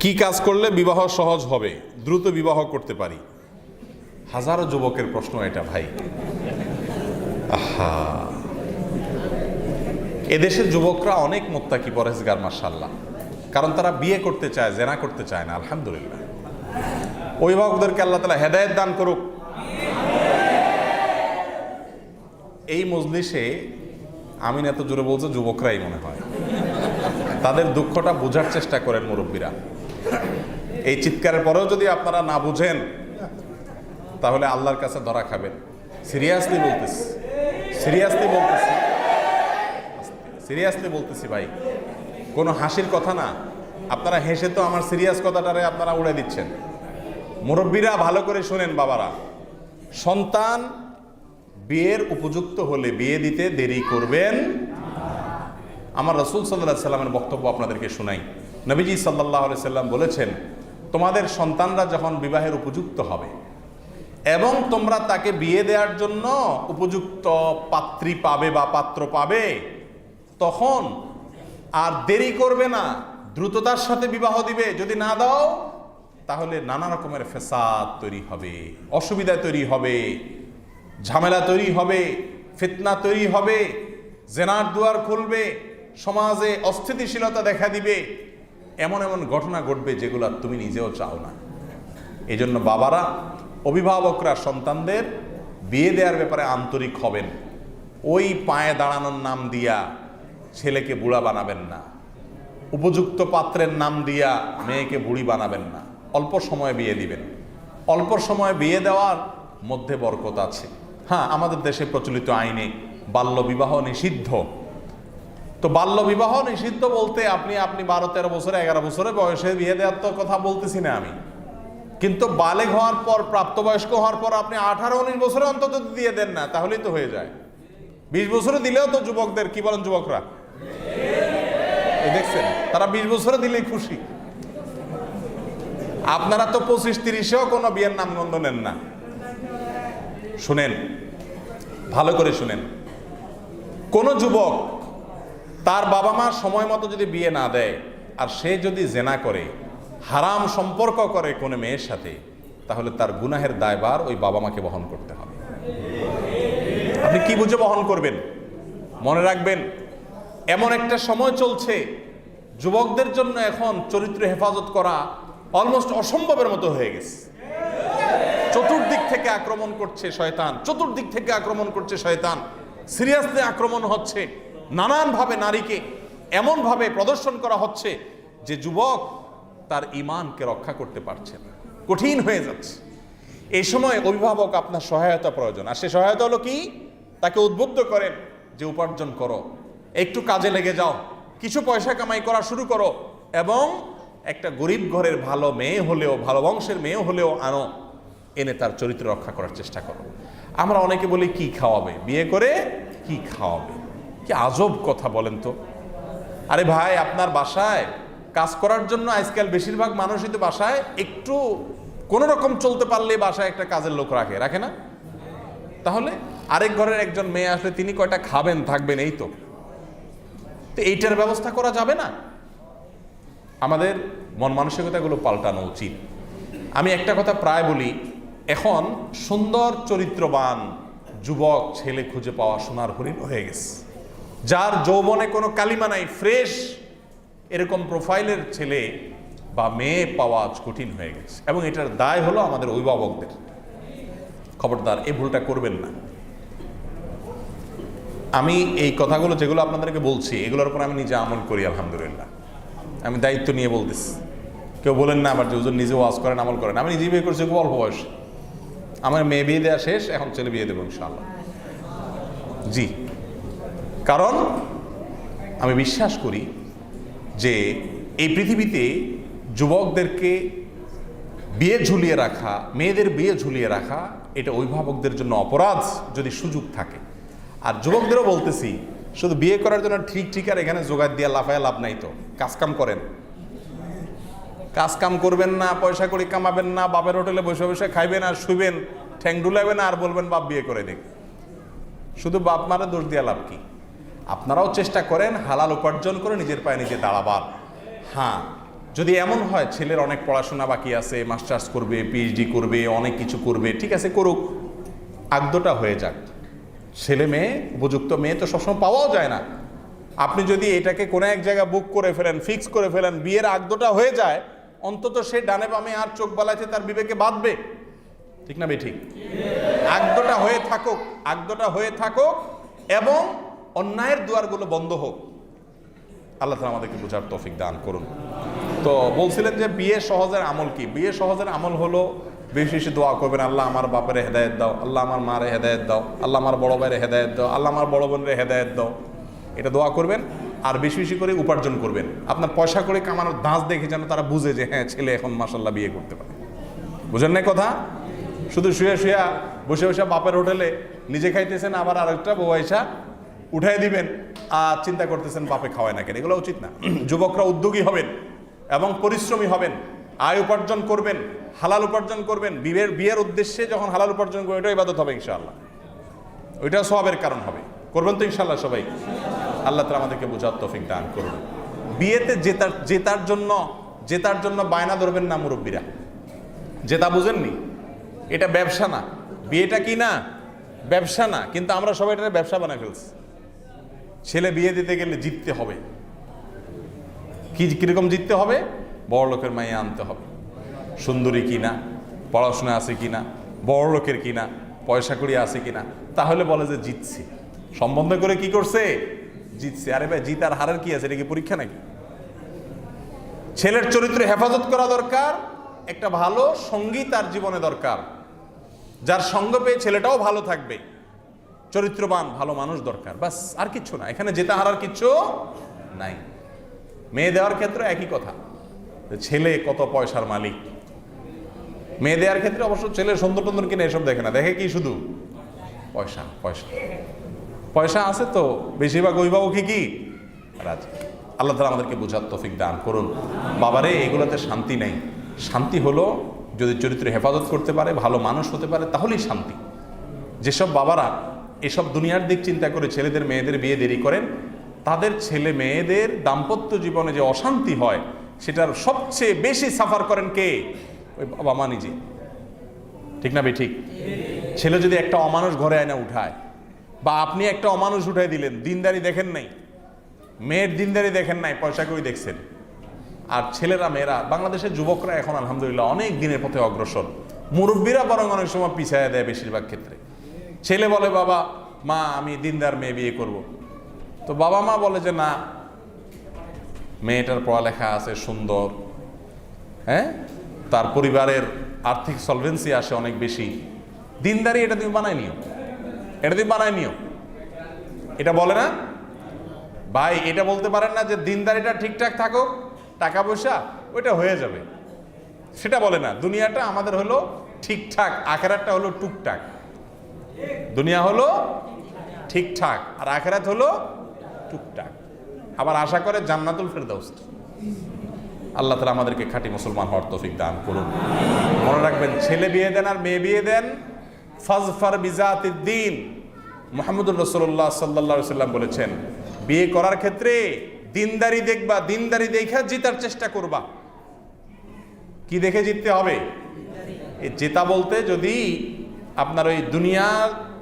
কি কাজ করলে বিবাহ সহজ হবে, দ্রুত বিবাহ করতে পারি? হাজারো যুবকের প্রশ্ন এটা ভাই। আহা, এদেশের যুবকরা অনেক মুত্তাকি পরহেজগার মাশাআল্লাহ, কারণ তারা বিয়ে করতে চায়, জেনা করতে চায় না। আলহামদুলিল্লাহ, অভিভাবকদেরকে আল্লাহ তাআলা হেদায়েত দান করুক। এই মজলিসে আমিন এত জোরে বলছে, যুবকরাই মনে হয়। তাদের দুঃখটা বোঝার চেষ্টা করেন মুরব্বীরা। এই চিৎকারের পরেও যদি আপনারা না বুঝেন, তাহলে আল্লাহর কাছে ধরা খাবেন। সিরিয়াসলি বলতেছি, সিরিয়াসলি বলতেছি, সিরিয়াসলি বলতেছি ভাই, কোনো হাসির কথা না। আপনারা হেসে তো আমার সিরিয়াস কথাটারে আপনারা উড়ে দিচ্ছেন। মুরব্বীরা ভালো করে শুনেন, বাবারা, সন্তান বিয়ের উপযুক্ত হলে বিয়ে দিতে দেরি করবেন। আমার রাসূল সাল্লাল্লাহু আলাইহি সাল্লামের বক্তব্য আপনাদেরকে শোনাই। নবীজি সাল্লাল্লাহু আলাইহি সাল্লাম বলেছেন, তোমাদের সন্তানরা যখন বিবাহের উপযুক্ত হবে এবং তোমরা তাকে বিয়ে দেওয়ার জন্য উপযুক্ত পাত্রী পাবে বা পাত্র পাবে, তখন আর দেরি করবে না, দ্রুততার সাথে বিবাহ দিবে। যদি না দাও, তাহলে নানা রকমের ফেসাদ তৈরি হবে, অসুবিধা তৈরি হবে, ঝামেলা তৈরি হবে, ফিতনা তৈরি হবে, জেনার দুয়ার খুলবে, সমাজে অস্থিতিশীলতা দেখা দিবে, এমন এমন ঘটনা ঘটবে যেগুলো তুমি নিজেও চাও না। এই জন্য বাবারা, অভিভাবকরা সন্তানদের বিয়ে দেওয়ার ব্যাপারে আন্তরিক হবেন। ওই পায়ে দাঁড়ানোর নাম দিয়া ছেলেকে বুড়া বানাবেন না, উপযুক্ত পাত্রের নাম দিয়া মেয়েকে বুড়ি বানাবেন না। অল্প সময়ে বিয়ে দিবেন। অল্প সময়ে বিয়ে দেওয়ার মধ্যে বরকত আছে। হ্যাঁ, আমাদের দেশে প্রচলিত আইনে বাল্যবিবাহ নিষিদ্ধ। তো বাল্যবিবাহ নিষিদ্ধ বলতে আপনি 12-13 বছরে, 11 বছরে বয়সে বিয়ে দেওয়ার তো কথা বলতেছি না আমি। কিন্তু বালেগ হওয়ার পর, প্রাপ্তবয়স্ক হওয়ার পর আপনি 18-19 বছরে অন্তত দিয়ে দেন না, তাহলেই তো হয়ে যায়। 20 বছরে দিলেও তো যুবকদের, কি বলেন যুবকরা, এই দেখছেন, তারা 20 বছরে দিলেই খুশি। আপনারা তো 25-30-এও কোনো বিয়ের নামগন্ধ নেন না। শুনেন, ভালো করে শুনেন, কোন যুবক তার বাবা মা সময় মতো যদি বিয়ে না দেয়, আর সে যদি জেনা করে, হারাম সম্পর্ক করে কোনো মেয়ের সাথে, তাহলে তার গুনাহের দায়ভার ওই বাবা মাকে বহন করতে হবে। আপনি কি বুঝে বহন করবেন? মনে রাখবেন, এমন একটা সময় চলছে, যুবকদের জন্য এখন চরিত্র হেফাজত করা অলমোস্ট অসম্ভবের মতো হয়ে গেছে। চতুর্দিক থেকে আক্রমণ করছে শয়তান, চতুর্দিক থেকে আক্রমণ করছে শয়তান। সিরিয়াসলি আক্রমণ হচ্ছে, নানানভাবে নারীকে এমনভাবে প্রদর্শন করা হচ্ছে যে যুবক তার ঈমানকে রক্ষা করতে পারছে না, কঠিন হয়ে যাচ্ছে। এই সময় অভিভাবক আপনার সহায়তা প্রয়োজন। আর সে সহায়তা হলো কি? তাকে উদ্বুদ্ধ করেন যে উপার্জন করো, একটু কাজে লেগে যাও, কিছু পয়সা কামাই করা শুরু করো, এবং একটা গরিব ঘরের ভালো মেয়ে হলেও, ভালো বংশের মেয়ে হলেও আনো, এনে তার চরিত্র রক্ষা করার চেষ্টা করো। আমরা অনেকে বলি কি খাওয়াবে, বিয়ে করে কি খাওয়াবে? কি আজব কথা বলেন তো। আরে ভাই, আপনার বাসায় কাজ করার জন্য আজকাল বেশিরভাগ মানুষই তো বাসায় একটু কোনো রকম চলতে পারলে বাসায় একটা কাজের লোক রাখে না? তাহলে আরেক ঘরের একজন মেয়ে আসলে তিনি কয়টা খাবেন, থাকবেন, এই তো। এইটার ব্যবস্থা করা যাবে না? আমাদের মন মানসিকতাগুলো পাল্টানো উচিত। আমি একটা কথা প্রায় বলি, এখন সুন্দর চরিত্রবান যুবক ছেলে খুঁজে পাওয়া সোনার হরিণ হয়ে গেছে। যার যৌবনে কোনো কালিমা নাই, ফ্রেশ, এরকম প্রোফাইলের ছেলে বা মেয়ে পাওয়া কঠিন হয়ে গেছে। এবং এটার দায় হলো আমাদের অভিভাবকদের। খবরদার, এই ভুলটা করবেন না। আমি এই কথাগুলো যেগুলো আপনাদেরকে বলছি, এগুলোর উপর আমি নিজে আমল করি, আলহামদুলিল্লাহ। আমি দায়িত্ব নিয়ে বলতেছি। কেউ বলেন না আবার যে হুজুর নিজে ওয়াজ করেন, আমল করেন। আমি নিজে বিয়ে করছি খুব অল্প বয়স। আমার মেয়ে বিয়ে দেওয়া শেষ, এখন ছেলে বিয়ে দেবো ইনশাআল্লাহ। জি, কারণ আমি বিশ্বাস করি যে এই পৃথিবীতে যুবকদেরকে বিয়ে ঝুলিয়ে রাখা, মেয়েদের বিয়ে ঝুলিয়ে রাখা, এটা অভিভাবকদের জন্য অপরাধ যদি সুযোগ থাকে। আর যুবকদেরও বলতেছি, শুধু বিয়ে করার জন্য ঠিক আর এখানে জোগাড় দিয়ে লাফায় লাভ নাই। তো কাজকাম করেন, কাজকাম করবেন না, পয়সা করি কামাবেন না, বাপের হোটেলে বসে বসে খাইবেন আর শুইবেন, ঠ্যাং ডুলাইবেন আর বলবেন বাপ বিয়ে করে দেখ। শুধু বাপ মারা দোষ দিয়ে লাভ কি? আপনারাও চেষ্টা করেন হালাল উপার্জন করে নিজের পায়ে নিজে দাঁড়াবার। হ্যাঁ, যদি এমন হয় ছেলের অনেক পড়াশোনা বাকি আছে, মাস্টার্স করবে, পিএইচডি করবে, অনেক কিছু করবে, ঠিক আছে করুক, আগদটা হয়ে যাক। ছেলে মেয়ে, উপযুক্ত মেয়ে তো সবসময় পাওয়াও যায় না। আপনি যদি এটাকে কোনো এক জায়গায় বুক করে ফেলেন, ফিক্স করে ফেলেন, বিয়ের আগদটা হয়ে যায়, অন্তত সে ডানে বামে আর চোখ বালাইতে তার বিবেকে বাঁধবে, ঠিক না বেঠিক? আগদটা হয়ে থাকুক, আগদটা হয়ে থাকুক, এবং অন্যায়ের দুয়ারগুলো বন্ধ হোক। আল্লাহ তাআলা আমাদেরকে বোঝার তৌফিক দান করুন। তো বলছিলেন যে বিয়ে সহজের আমল কি? বিয়ে সহজের আমল হলো বেশি বেশি দোয়া করবেন, আল্লাহ আমার বাপের হেদায়েত দাও, আল্লাহ আমার মারে হেদায়েত দাও, আল্লাহ আমার বড় ভাইয়ের হেদায়েত দাও, আল্লাহ আমার বড় বোনের হেদায়েত দাও, এটা দোয়া করবেন। আর বেশি বেশি করে উপার্জন করবেন। আপনার পয়সা করে কামানোর ধাঁচ দেখে যেন তারা বুঝে যে হ্যাঁ ছেলে এখন মাশাআল্লাহ বিয়ে করতে পারে। বুঝেন না কথা? শুধু শুয়ে শুয়ে বসে বসে বাপের হোটেলে নিজে খাইতেছেন, আবার আরেকটা বউ আইসা উঠাই দিবেন আর চিন্তা করতেছেন বাপে খাওয়ায় না কেন, এগুলো উচিত না। যুবকরা উদ্যোগী হবেন এবং পরিশ্রমী হবেন, আয় উপার্জন করবেন, হালাল উপার্জন করবেন। বিয়ের উদ্দেশ্যে যখন হালাল উপার্জন করবেন, ওইটা ইবাদত হবে ইনশাআল্লাহ, ওইটা সওয়াবের কারণ হবে। করবেন তো ইনশাআল্লাহ সবাই? আল্লাহ তাআলা আমাদেরকে বোঝার তৌফিক দান করুন। বিয়েতে জেতার জন্য বায়না ধরবেন না মুরব্বীরা, জেতা বুঝেননি? এটা ব্যবসা না, বিয়েটা কি না ব্যবসা না, কিন্তু আমরা সবাই এটা ব্যবসা বানায় ফেলছি। ছেলে বিয়ে দিতে গেলে জিততে হবে। কিরকম জিততে হবে? বড় লোকের মাইয়া আনতে হবে, সুন্দরী কিনা, পড়াশোনা আছে কিনা, বড় লোকের কিনা, পয়সা কড়ি আছে কিনা, তাহলে বলে যে জিতছে। সম্বন্ধ করে কি করছে? জিতছে। আরে ভাই, জিত আর হারের কি আছে? এটা কি পরীক্ষা নাকি? ছেলের চরিত্র হেফাজত করা দরকার, একটা ভালো সঙ্গী তার জীবনে দরকার, যার সঙ্গ পেয়ে ছেলেটাও ভালো থাকবে, চরিত্রবান ভালো মানুষ দরকার, বাস। আর কিচ্ছু না, এখানে জেতা হারার কিচ্ছু নাই। মেয়ে দেওয়ার ক্ষেত্রে একই কথা, ছেলে কত পয়সার মালিক। মেয়ে দেওয়ার ক্ষেত্রে অবশ্য ছেলে সুন্দর টন্দর কিনে এসব দেখে না, দেখে কি শুধু পয়সা। পয়সা পয়সা আছে তো বেশিরভাগ অভিভাবকই কি রাজি। আল্লাহ তাআলা আমাদেরকে বোঝার তৌফিক দান করুন। বাবারে, এগুলোতে শান্তি নেই। শান্তি হলো যদি চরিত্র হেফাজত করতে পারে, ভালো মানুষ হতে পারে, তাহলেই শান্তি। যেসব বাবারা এসব দুনিয়ার দিক চিন্তা করে ছেলেদের মেয়েদের বিয়ে দেরি করেন, তাদের ছেলে মেয়েদের দাম্পত্য জীবনে যে অশান্তি হয়, সেটার সবচেয়ে বেশি সাফার করেন কে? ওই বাবা মা নিজে, ঠিক না ঠিক? ছেলে যদি একটা অমানুষ ঘরে আয়না উঠায়, বা আপনি একটা অমানুষ উঠাই দিলেন, দিনদারি দেখেন নাই, মেয়ের দিনদারি দেখেন নাই, পয়সা কই দেখছেন। আর ছেলেরা মেয়েরা, বাংলাদেশের যুবকরা এখন আলহামদুলিল্লাহ অনেক দিনের পথে অগ্রসর, মুরব্বীরা বরং অনেক সময় পিছায়া দেয় বেশিরভাগ ক্ষেত্রে। ছেলে বলে বাবা মা আমি দিনদার মেয়ে বিয়ে করব, তো বাবা মা বলে যে না, মেয়েটার পড়ালেখা আছে, সুন্দর, হ্যাঁ, তার পরিবারের আর্থিক সলভেন্সি আসে অনেক বেশি, দিনদারি এটা তুমি বানাই নিও, এটা তুমি বানাই নিও। এটা বলে না ভাই? এটা বলতে পারেন না যে দিনদারিটা ঠিকঠাক থাকুক, টাকা পয়সা ওইটা হয়ে যাবে, সেটা বলে না। দুনিয়াটা আমাদের হলো ঠিকঠাক, আখেরাতটা হলো টুকটাক। দুনিয়া হলো ঠিকঠাক আর আখেরাত হলো টুকটাক। আবার আশা করে জান্নাতুল ফেরদাউস। আল্লাহ তাআলা আমাদেরকে খাঁটি মুসলমান হওয়ার তৌফিক দান করুন। মনে রাখবেন, ছেলে বিয়ে দেন আর মেয়ে বিয়ে দেন, ফাজফার বিজাতিদ দ্বীন। মুহাম্মদুর রাসূলুল্লাহ সাল্লাল্লাহু আলাইহি ওয়াসাল্লাম বলেছেন, বিয়ে করার ক্ষেত্রে দিনদারি দেখবা, দিনদারি দেখে জিতার চেষ্টা করবা। কি দেখে জিততে হবে? এই জেতা বলতে যদি আপনার ওই দুনিয়া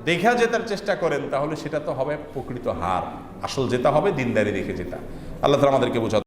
দেখা জেতার চেষ্টা করেন, তাহলে সেটা তো হবে প্রকৃত হার। আসল জেতা হবে দিনদারি দেখে জেতা। আল্লাহ তাআলা আমাদেরকে বোঝাতে